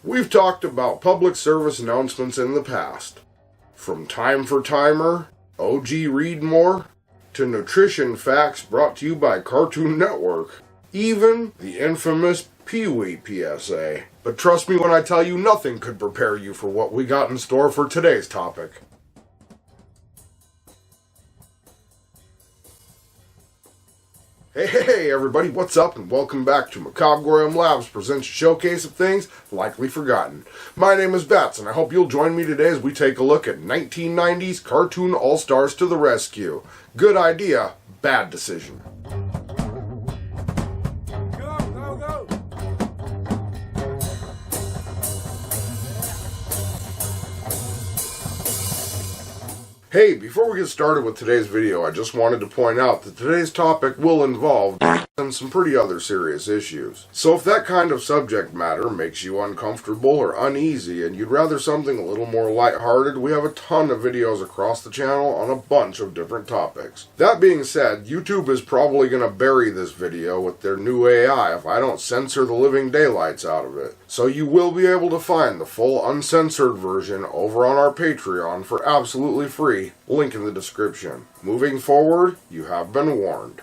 We've talked about public service announcements in the past. From Time for Timer, OG Read More, to nutrition facts brought to you by Cartoon Network. Even the infamous Pee-wee PSA. But trust me when I tell you nothing could prepare you for what we got in store for today's topic. Hey everybody, what's up and welcome back to Macabre'Gorium Labs presents a showcase of things likely forgotten. My name is Bats and I hope you'll join me today as we take a look at 1990s cartoon all-stars to the rescue. Good idea, bad decision. Hey, before we get started with today's video, I just wanted to point out that today's topic will involve and some pretty other serious issues. So if that kind of subject matter makes you uncomfortable or uneasy and you'd rather something a little more lighthearted, we have a ton of videos across the channel on a bunch of different topics. That being said, YouTube is probably going to bury this video with their new AI if I don't censor the living daylights out of it. So you will be able to find the full uncensored version over on our Patreon for absolutely free. Link in the description. Moving forward, you have been warned.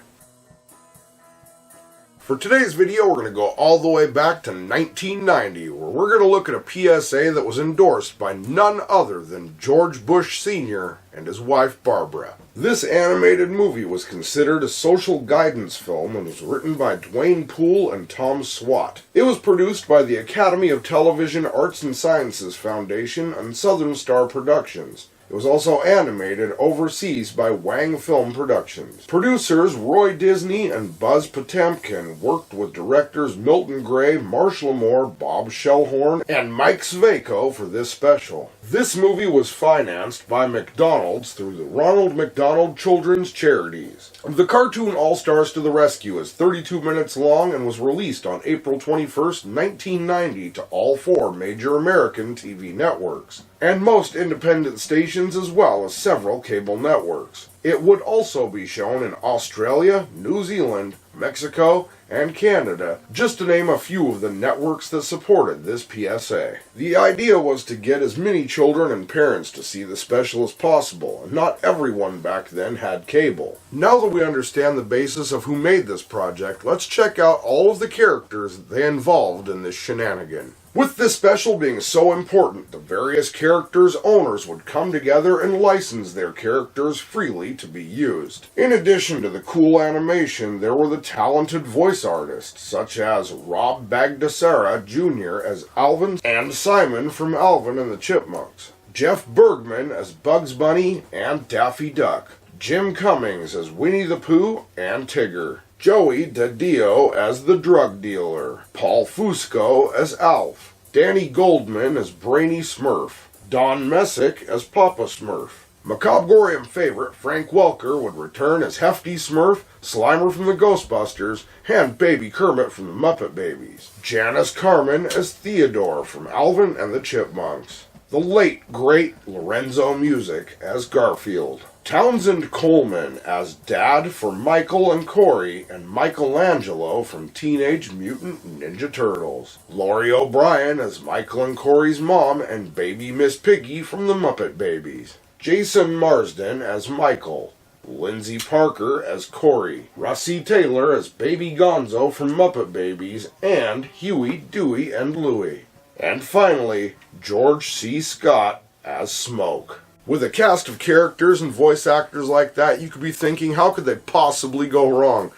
For today's video, we're going to go all the way back to 1990, where we're going to look at a PSA that was endorsed by none other than George Bush Sr. and his wife Barbara. This animated movie was considered a social guidance film and was written by Dwayne Poole and Tom Swat. It was produced by the Academy of Television Arts and Sciences Foundation and Southern Star Productions. It was also animated overseas by Wang Film Productions. Producers Roy Disney and Buzz Potemkin worked with directors Milton Gray, Marshall Moore, Bob Shellhorn, and Mike Svejko for this special. This movie was financed by McDonald's through the Ronald McDonald Children's Charities. The cartoon All-Stars to the Rescue is 32 minutes long and was released on April 21st, 1990 to all 4 major American TV networks, and most independent stations as well as several cable networks. It would also be shown in Australia, New Zealand, Mexico, and Canada, just to name a few of the networks that supported this PSA. The idea was to get as many children and parents to see the special as possible, and not everyone back then had cable. Now that we understand the basis of who made this project, let's check out all of the characters that they involved in this shenanigan. With this special being so important, the various characters' owners would come together and license their characters freely to be used. In addition to the cool animation, there were the talented voice artists, such as Rob Bagdasara Jr. as Alvin and Simon from Alvin and the Chipmunks, Jeff Bergman as Bugs Bunny and Daffy Duck, Jim Cummings as Winnie the Pooh and Tigger, Joey DiDio as the drug dealer, Paul Fusco as Alf, Danny Goldman as Brainy Smurf, Don Messick as Papa Smurf. Macabre'Gorium favorite Frank Welker would return as Hefty Smurf, Slimer from the Ghostbusters, and Baby Kermit from the Muppet Babies. Janice Carmen as Theodore from Alvin and the Chipmunks. The late, great Lorenzo Music as Garfield. Townsend Coleman as Dad for Michael and Corey, and Michelangelo from Teenage Mutant Ninja Turtles. Laurie O'Brien as Michael and Corey's mom and baby Miss Piggy from the Muppet Babies. Jason Marsden as Michael. Lindsay Parker as Corey. Russie Taylor as Baby Gonzo from Muppet Babies, and Huey, Dewey, and Louie. And finally, George C. Scott as Smoke. With a cast of characters and voice actors like that, you could be thinking, how could they possibly go wrong?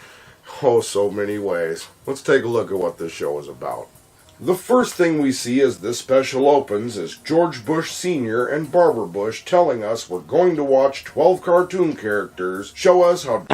Oh, so many ways. Let's take a look at what this show is about. The first thing we see as this special opens is George Bush Sr. and Barbara Bush telling us we're going to watch 12 cartoon characters show us how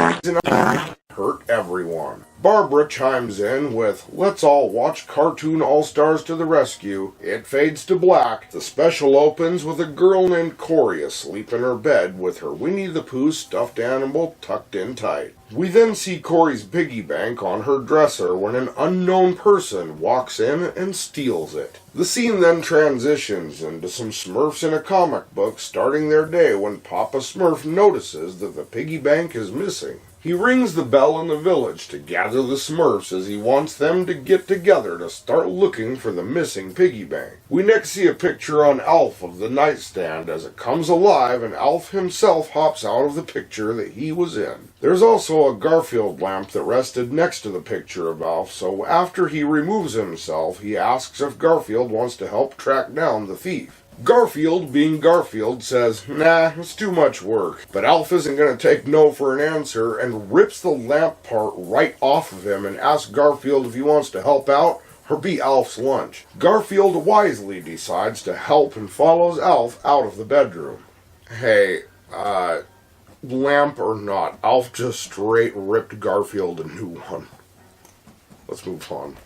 hurt everyone. Barbara chimes in with, "Let's all watch Cartoon All-Stars to the Rescue." It fades to black. The special opens with a girl named Corey asleep in her bed with her Winnie the Pooh stuffed animal tucked in tight. We then see Corey's piggy bank on her dresser when an unknown person walks in and steals it. The scene then transitions into some Smurfs in a comic book starting their day when Papa Smurf notices that the piggy bank is missing. He rings the bell in the village to gather the Smurfs as he wants them to get together to start looking for the missing piggy bank. We next see a picture on Alf of the nightstand as it comes alive and Alf himself hops out of the picture that he was in. There's also a Garfield lamp that rested next to the picture of Alf, so after he removes himself, he asks if Garfield wants to help track down the thief. Garfield, being Garfield, says, "Nah, it's too much work." But Alf isn't going to take no for an answer and rips the lamp part right off of him and asks Garfield if he wants to help out or be Alf's lunch. Garfield wisely decides to help and follows Alf out of the bedroom. Hey, lamp or not, Alf just straight ripped Garfield a new one. Let's move on.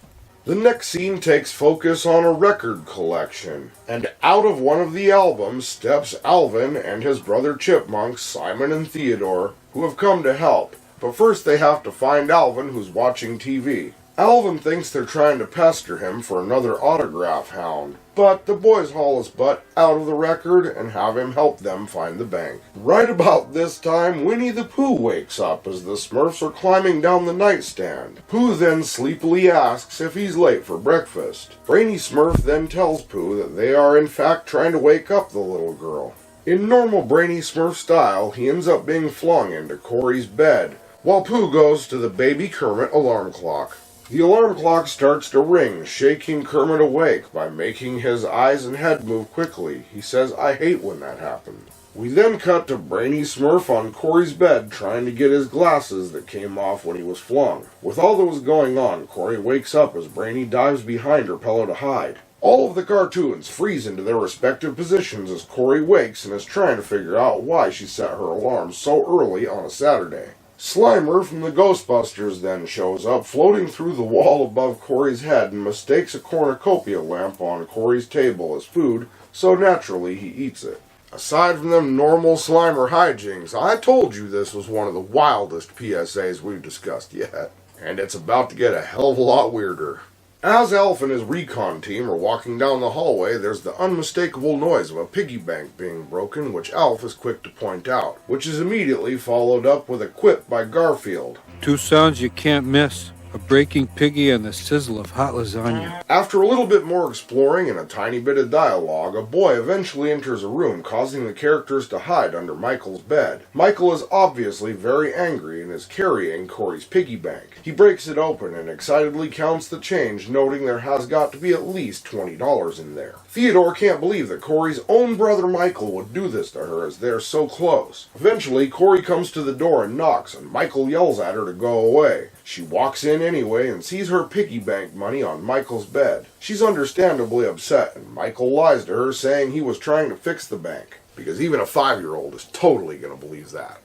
The next scene takes focus on a record collection, and out of one of the albums steps Alvin and his brother Chipmunks, Simon and Theodore, who have come to help. But first they have to find Alvin, who's watching TV. Alvin thinks they're trying to pester him for another autograph hound, but the boys haul his butt out of the record and have him help them find the bank. Right about this time, Winnie the Pooh wakes up as the Smurfs are climbing down the nightstand. Pooh then sleepily asks if he's late for breakfast. Brainy Smurf then tells Pooh that they are in fact trying to wake up the little girl. In normal Brainy Smurf style, he ends up being flung into Corey's bed, while Pooh goes to the baby Kermit alarm clock. The alarm clock starts to ring, shaking Kermit awake by making his eyes and head move quickly. He says, "I hate when that happens." We then cut to Brainy Smurf on Corey's bed trying to get his glasses that came off when he was flung. With all that was going on, Corey wakes up as Brainy dives behind her pillow to hide. All of the cartoons freeze into their respective positions as Corey wakes and is trying to figure out why she set her alarm so early on a Saturday. Slimer from the Ghostbusters then shows up, floating through the wall above Corey's head, and mistakes a cornucopia lamp on Corey's table as food, so naturally he eats it. Aside from them normal Slimer hijinks, I told you this was one of the wildest PSAs we've discussed yet, and it's about to get a hell of a lot weirder. As Alf and his recon team are walking down the hallway, there's the unmistakable noise of a piggy bank being broken, which Alf is quick to point out, which is immediately followed up with a quip by Garfield. Two sounds you can't miss. A breaking piggy and the sizzle of hot lasagna. After a little bit more exploring and a tiny bit of dialogue, a boy eventually enters a room, causing the characters to hide under Michael's bed. Michael is obviously very angry and is carrying Corey's piggy bank. He breaks it open and excitedly counts the change, noting there has got to be at least $20 in there. Theodore can't believe that Corey's own brother Michael would do this to her as they're so close. Eventually, Corey comes to the door and knocks, and Michael yells at her to go away. She walks in anyway and sees her piggy bank money on Michael's bed. She's understandably upset, and Michael lies to her saying he was trying to fix the bank, because even a 5-year-old is totally going to believe that.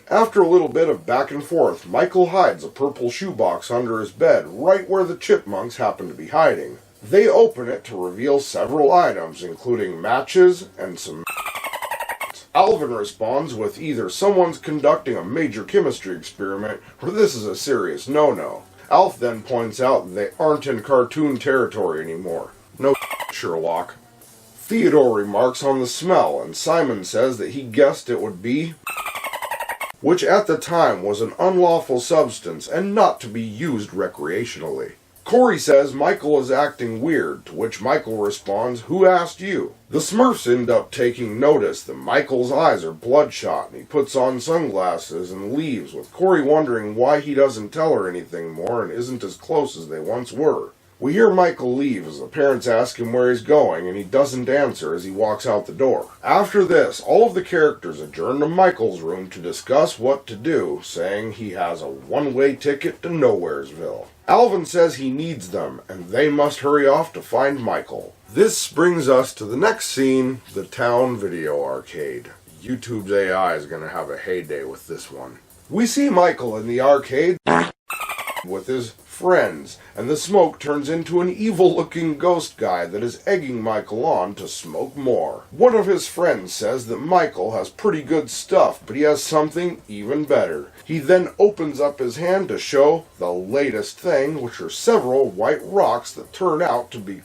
After a little bit of back and forth, Michael hides a purple shoebox under his bed right where the Chipmunks happen to be hiding. They open it to reveal several items, including matches and some Alvin responds with either someone's conducting a major chemistry experiment or this is a serious no-no. Alf then points out they aren't in cartoon territory anymore. No Sherlock. Theodore remarks on the smell, and Simon says that he guessed it would be, which at the time was an unlawful substance and not to be used recreationally. Corey says Michael is acting weird, to which Michael responds, "Who asked you?" The Smurfs end up taking notice that Michael's eyes are bloodshot, and he puts on sunglasses and leaves, with Corey wondering why he doesn't tell her anything more and isn't as close as they once were. We hear Michael leave as the parents ask him where he's going, and he doesn't answer as he walks out the door. After this, all of the characters adjourn to Michael's room to discuss what to do, saying he has a one-way ticket to Nowheresville. Alvin says he needs them, and they must hurry off to find Michael. This brings us to the next scene, the town video arcade. YouTube's AI is going to have a heyday with this one. We see Michael in the arcade with his friends, and the smoke turns into an evil-looking ghost guy that is egging Michael on to smoke more. One of his friends says that Michael has pretty good stuff, but he has something even better. He then opens up his hand to show the latest thing, which are several white rocks that turn out to be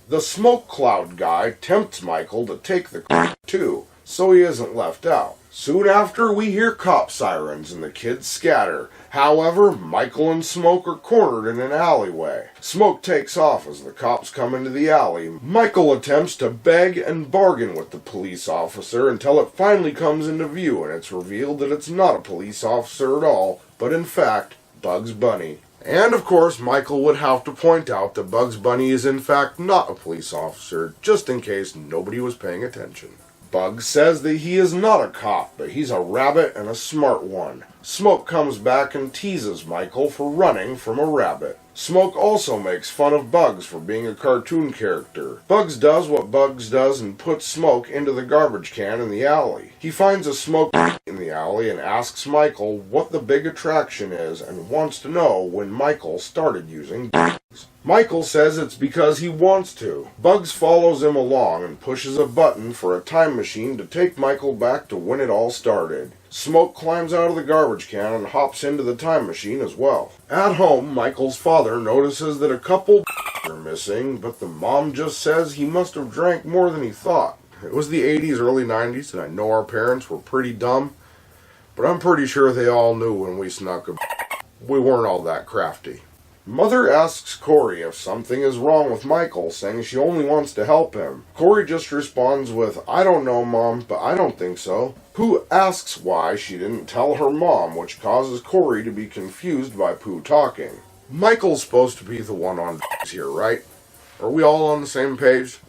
The smoke cloud guy tempts Michael to take the too, so he isn't left out. Soon after, we hear cop sirens and the kids scatter. However, Michael and Smoke are cornered in an alleyway. Smoke takes off as the cops come into the alley. Michael attempts to beg and bargain with the police officer until it finally comes into view and it's revealed that it's not a police officer at all, but in fact, Bugs Bunny. And of course, Michael would have to point out that Bugs Bunny is in fact not a police officer, just in case nobody was paying attention. Bugs says that he is not a cop, but he's a rabbit and a smart one. Smoke comes back and teases Michael for running from a rabbit. Smoke also makes fun of Bugs for being a cartoon character. Bugs does what Bugs does and puts Smoke into the garbage can in the alley. He finds a Smoke in the alley and asks Michael what the big attraction is and wants to know when Michael started using Bugs. Michael says it's because he wants to. Bugs follows him along and pushes a button for a time machine to take Michael back to when it all started. Smoke climbs out of the garbage can and hops into the time machine as well. At home, Michael's father notices that a couple are missing, but the mom just says he must have drank more than he thought. It was the 80s, early 90s, and I know our parents were pretty dumb, but I'm pretty sure they all knew when we snuck a we weren't all that crafty. Mother asks Corey if something is wrong with Michael, saying she only wants to help him. Corey just responds with, "I don't know, Mom, but I don't think so." Pooh asks why she didn't tell her mom, which causes Corey to be confused by Pooh talking. Michael's supposed to be the one on here, right? Are we all on the same page?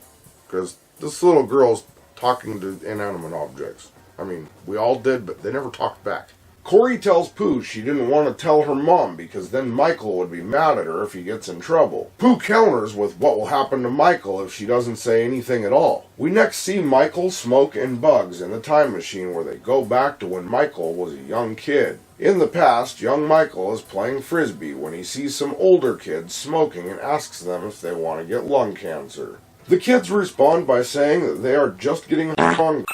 Because this little girl's talking to inanimate objects. I mean, we all did, but they never talked back. Corey tells Pooh she didn't want to tell her mom because then Michael would be mad at her if he gets in trouble. Pooh counters with what will happen to Michael if she doesn't say anything at all. We next see Michael, Smoke, and Bugs in the time machine where they go back to when Michael was a young kid. In the past, young Michael is playing frisbee when he sees some older kids smoking and asks them if they want to get lung cancer. The kids respond by saying that they are just getting on.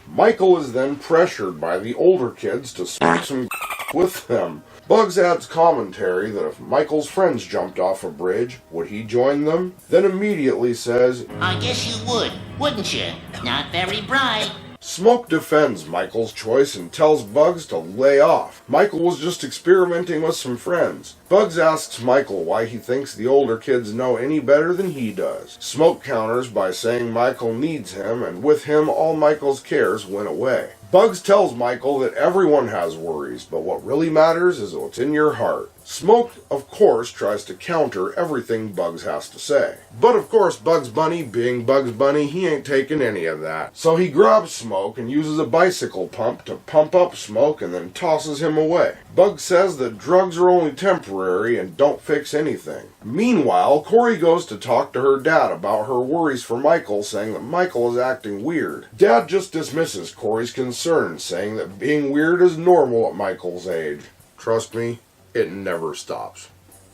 Michael is then pressured by the older kids to smoke some with them. Bugs adds commentary that if Michael's friends jumped off a bridge, would he join them? Then immediately says, "I guess you would, wouldn't you? Not very bright." Smoke defends Michael's choice and tells Bugs to lay off. Michael was just experimenting with some friends. Bugs asks Michael why he thinks the older kids know any better than he does. Smoke counters by saying Michael needs him, and with him all Michael's cares went away. Bugs tells Michael that everyone has worries, but what really matters is what's in your heart. Smoke, of course, tries to counter everything Bugs has to say. But of course, Bugs Bunny, being Bugs Bunny, he ain't taking any of that. So he grabs Smoke and uses a bicycle pump to pump up Smoke and then tosses him away. Bugs says that drugs are only temporary and don't fix anything. Meanwhile, Corey goes to talk to her dad about her worries for Michael, saying that Michael is acting weird. Dad just dismisses Corey's concerns, saying that being weird is normal at Michael's age. Trust me, it never stops.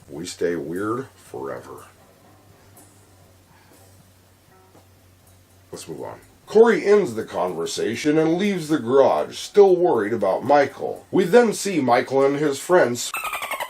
We stay weird forever. Let's move on. Corey ends the conversation and leaves the garage, still worried about Michael. We then see Michael and his friends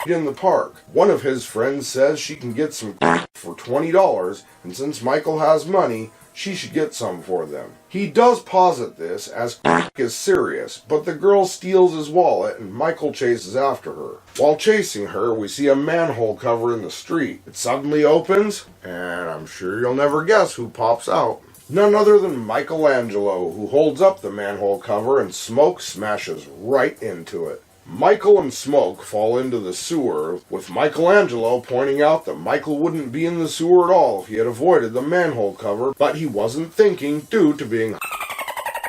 in the park. One of his friends says she can get some for $20, and since Michael has money, she should get some for them. He does posit this as is serious, but the girl steals his wallet and Michael chases after her. While chasing her, we see a manhole cover in the street. It suddenly opens, and I'm sure you'll never guess who pops out. None other than Michelangelo, who holds up the manhole cover and Smoke smashes right into it. Michael and Smoke fall into the sewer, with Michelangelo pointing out that Michael wouldn't be in the sewer at all if he had avoided the manhole cover, but he wasn't thinking due to being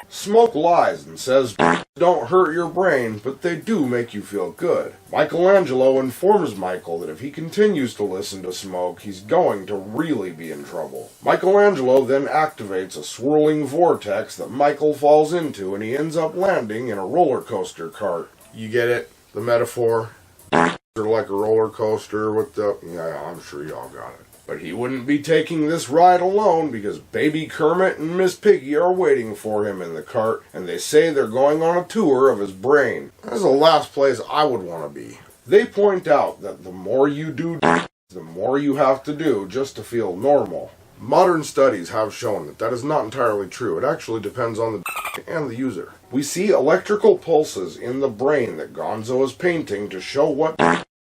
Smoke lies and says don't hurt your brain, but they do make you feel good. Michelangelo informs Michael that if he continues to listen to Smoke, he's going to really be in trouble. Michelangelo then activates a swirling vortex that Michael falls into, and he ends up landing in a roller coaster cart. You get it? The metaphor? They're like a roller coaster with the... Yeah, I'm sure y'all got it. But he wouldn't be taking this ride alone because Baby Kermit and Miss Piggy are waiting for him in the cart, and they say they're going on a tour of his brain. That's the last place I would want to be. They point out that the more you do, the more you have to do just to feel normal. Modern studies have shown that that is not entirely true. It actually depends on the and the user. We see electrical pulses in the brain that Gonzo is painting to show what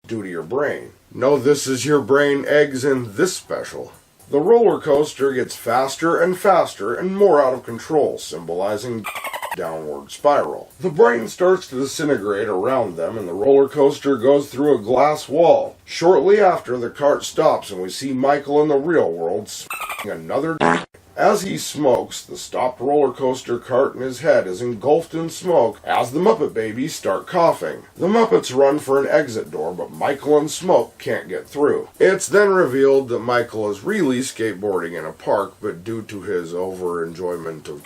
do to your brain. No, this is your brain eggs in this special. The roller coaster gets faster and faster and more out of control, symbolizing downward spiral. The brain starts to disintegrate around them and the roller coaster goes through a glass wall. Shortly after, the cart stops and we see Michael in the real world smoking another. As he smokes, the stopped roller coaster cart in his head is engulfed in smoke as the Muppet Babies start coughing. The Muppets run for an exit door, but Michael and Smoke can't get through. It's then revealed that Michael is really skateboarding in a park, but due to his over-enjoyment of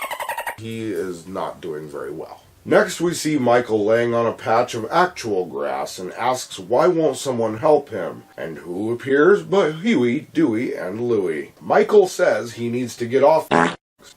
he is not doing very well. Next we see Michael laying on a patch of actual grass and asks why won't someone help him, and who appears but Huey, Dewey, and Louie. Michael says he needs to get off.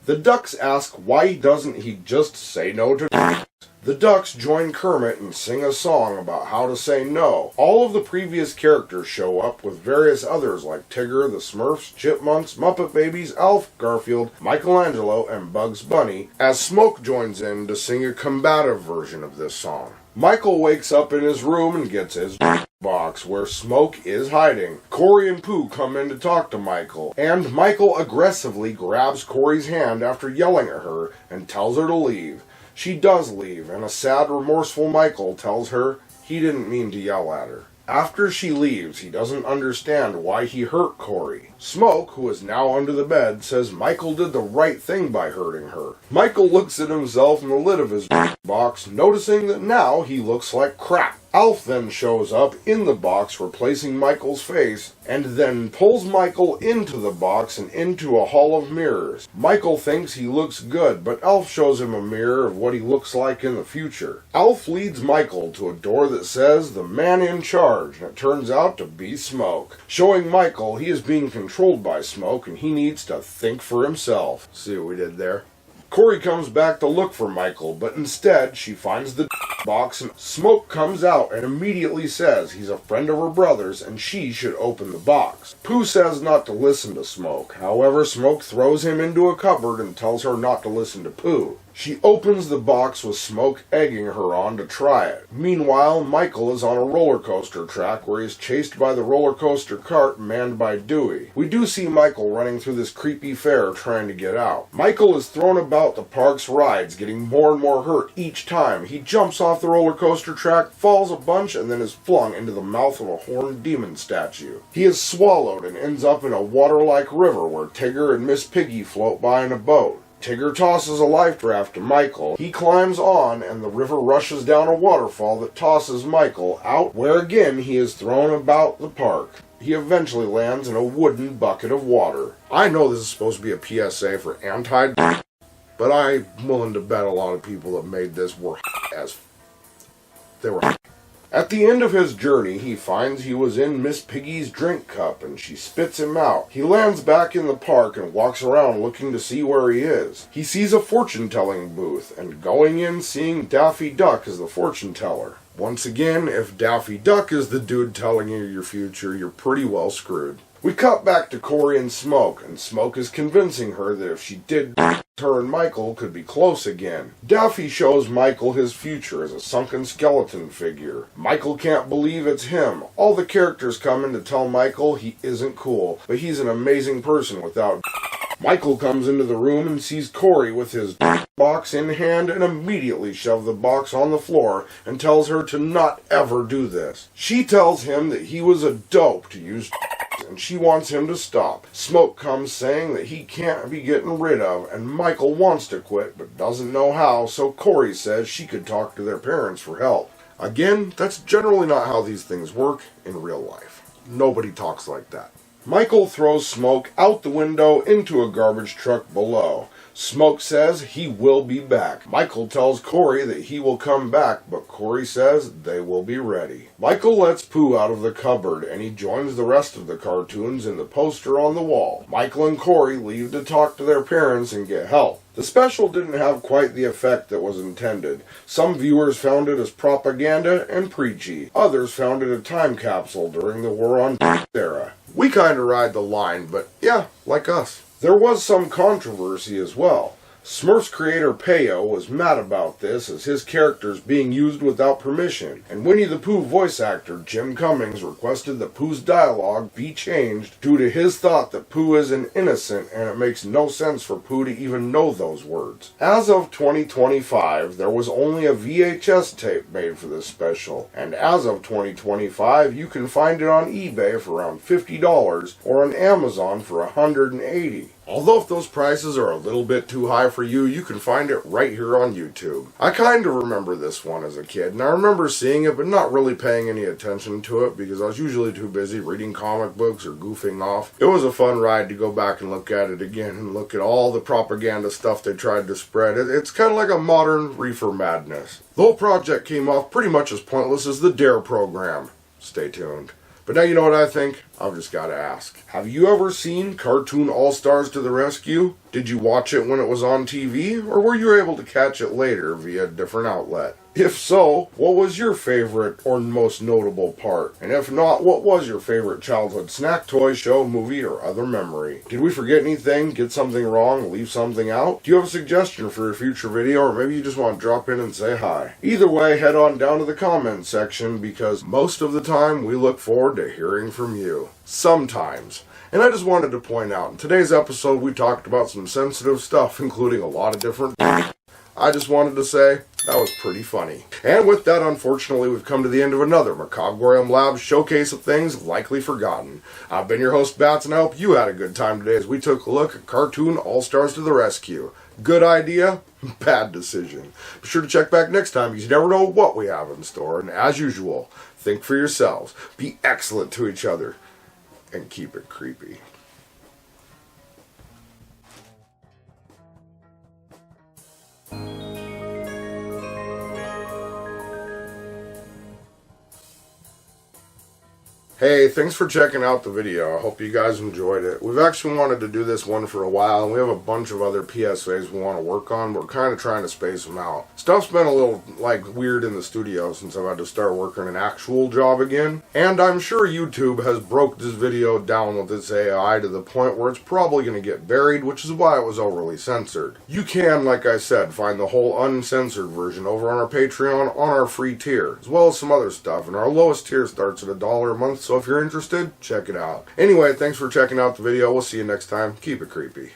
The ducks ask why doesn't he just say no to. The ducks join Kermit and sing a song about how to say no. All of the previous characters show up with various others like Tigger, the Smurfs, Chipmunks, Muppet Babies, Alf, Garfield, Michelangelo, and Bugs Bunny, as Smoke joins in to sing a combative version of this song. Michael wakes up in his room and gets his box where Smoke is hiding. Corey and Pooh come in to talk to Michael, and Michael aggressively grabs Corey's hand after yelling at her and tells her to leave. She does leave, and a sad, remorseful Michael tells her he didn't mean to yell at her. After she leaves, he doesn't understand why he hurt Corey. Smoke, who is now under the bed, says Michael did the right thing by hurting her. Michael looks at himself in the lid of his box, noticing that now he looks like crap. Alf then shows up in the box, replacing Michael's face, and then pulls Michael into the box and into a hall of mirrors. Michael thinks he looks good, but Alf shows him a mirror of what he looks like in the future. Alf leads Michael to a door that says the man in charge, and it turns out to be Smoke, showing Michael he is being controlled by Smoke and he needs to think for himself. See what we did there? Corey comes back to look for Michael, but instead she finds the box and Smoke comes out and immediately says he's a friend of her brother's and she should open the box. Pooh says not to listen to Smoke. However, Smoke throws him into a cupboard and tells her not to listen to Pooh. She opens the box with Smoke egging her on to try it. Meanwhile, Michael is on a roller coaster track where he is chased by the roller coaster cart manned by Dewey. We do see Michael running through this creepy fair trying to get out. Michael is thrown about the park's rides, getting more and more hurt each time. He jumps off the roller coaster track, falls a bunch, and then is flung into the mouth of a horned demon statue. He is swallowed and ends up in a water-like river where Tigger and Miss Piggy float by in a boat. Tigger tosses a life raft to Michael. He climbs on, and the river rushes down a waterfall that tosses Michael out, where again he is thrown about the park. He eventually lands in a wooden bucket of water. I know this is supposed to be a PSA for anti, but I'm willing to bet a lot of people that made this were as they were. At the end of his journey, he finds he was in Miss Piggy's drink cup, and she spits him out. He lands back in the park and walks around looking to see where he is. He sees a fortune-telling booth, and going in seeing Daffy Duck as the fortune teller. Once again, if Daffy Duck is the dude telling you your future, you're pretty well screwed. We cut back to Corey and Smoke is convincing her that if she did, her and Michael could be close again. Daffy shows Michael his future as a sunken skeleton figure. Michael can't believe it's him. All the characters come in to tell Michael he isn't cool, but he's an amazing person without. Michael comes into the room and sees Corey with his box in hand and immediately shoves the box on the floor and tells her to not ever do this. She tells him that he was a dope to use and she wants him to stop. Smoke comes saying that he can't be getting rid of, and Michael wants to quit but doesn't know how, so Corey says she could talk to their parents for help. Again, that's generally not how these things work in real life. Nobody talks like that. Michael throws Smoke out the window into a garbage truck below. Smoke says he will be back. Michael tells Corey that he will come back, but Corey says they will be ready. Michael lets Pooh out of the cupboard, and he joins the rest of the cartoons in the poster on the wall. Michael and Corey leave to talk to their parents and get help. The special didn't have quite the effect that was intended. Some viewers found it as propaganda and preachy. Others found it a time capsule during the War on era. We kinda ride the line, but yeah, like us. There was some controversy as well. Smurfs creator Peyo was mad about this as his characters being used without permission, and Winnie the Pooh voice actor Jim Cummings requested that Pooh's dialogue be changed due to his thought that Pooh is an innocent and it makes no sense for Pooh to even know those words. As of 2025, there was only a VHS tape made for this special, and as of 2025, you can find it on eBay for around $50 or on Amazon for $180. Although if those prices are a little bit too high for you, you can find it right here on YouTube. I kind of remember this one as a kid, and I remember seeing it but not really paying any attention to it because I was usually too busy reading comic books or goofing off. It was a fun ride to go back and look at it again and look at all the propaganda stuff they tried to spread. It's kind of like a modern Reefer Madness. The whole project came off pretty much as pointless as the DARE program. Stay tuned. But now you know what I think? I've just got to ask. Have you ever seen Cartoon All-Stars to the Rescue? Did you watch it when it was on TV? Or were you able to catch it later via a different outlet? If so, what was your favorite or most notable part? And if not, what was your favorite childhood snack, toy, show, movie, or other memory? Did we forget anything, get something wrong, leave something out? Do you have a suggestion for a future video, or maybe you just want to drop in and say hi? Either way, head on down to the comments section because most of the time we look forward to hearing from you. Sometimes. And I just wanted to point out, in today's episode we talked about some sensitive stuff, including a lot of different... I just wanted to say, that was pretty funny. And with that, unfortunately, we've come to the end of another Macabre'Gorium Labs showcase of things likely forgotten. I've been your host, Bats, and I hope you had a good time today as we took a look at Cartoon All-Stars to the Rescue. Good idea? Bad decision. Be sure to check back next time because you never know what we have in store. And as usual, think for yourselves, be excellent to each other, and keep it creepy. Hey, thanks for checking out the video. I hope you guys enjoyed it. We've actually wanted to do this one for a while, and we have a bunch of other PSAs we want to work on, but we're kind of trying to space them out. Stuff's been a little, weird in the studio since I've had to start working an actual job again. And I'm sure YouTube has broke this video down with its AI to the point where it's probably going to get buried, which is why it was overly censored. You can, like I said, find the whole uncensored version over on our Patreon on our free tier, as well as some other stuff, and our lowest tier starts at $1 a month. So if you're interested, check it out. Anyway, thanks for checking out the video. We'll see you next time. Keep it creepy.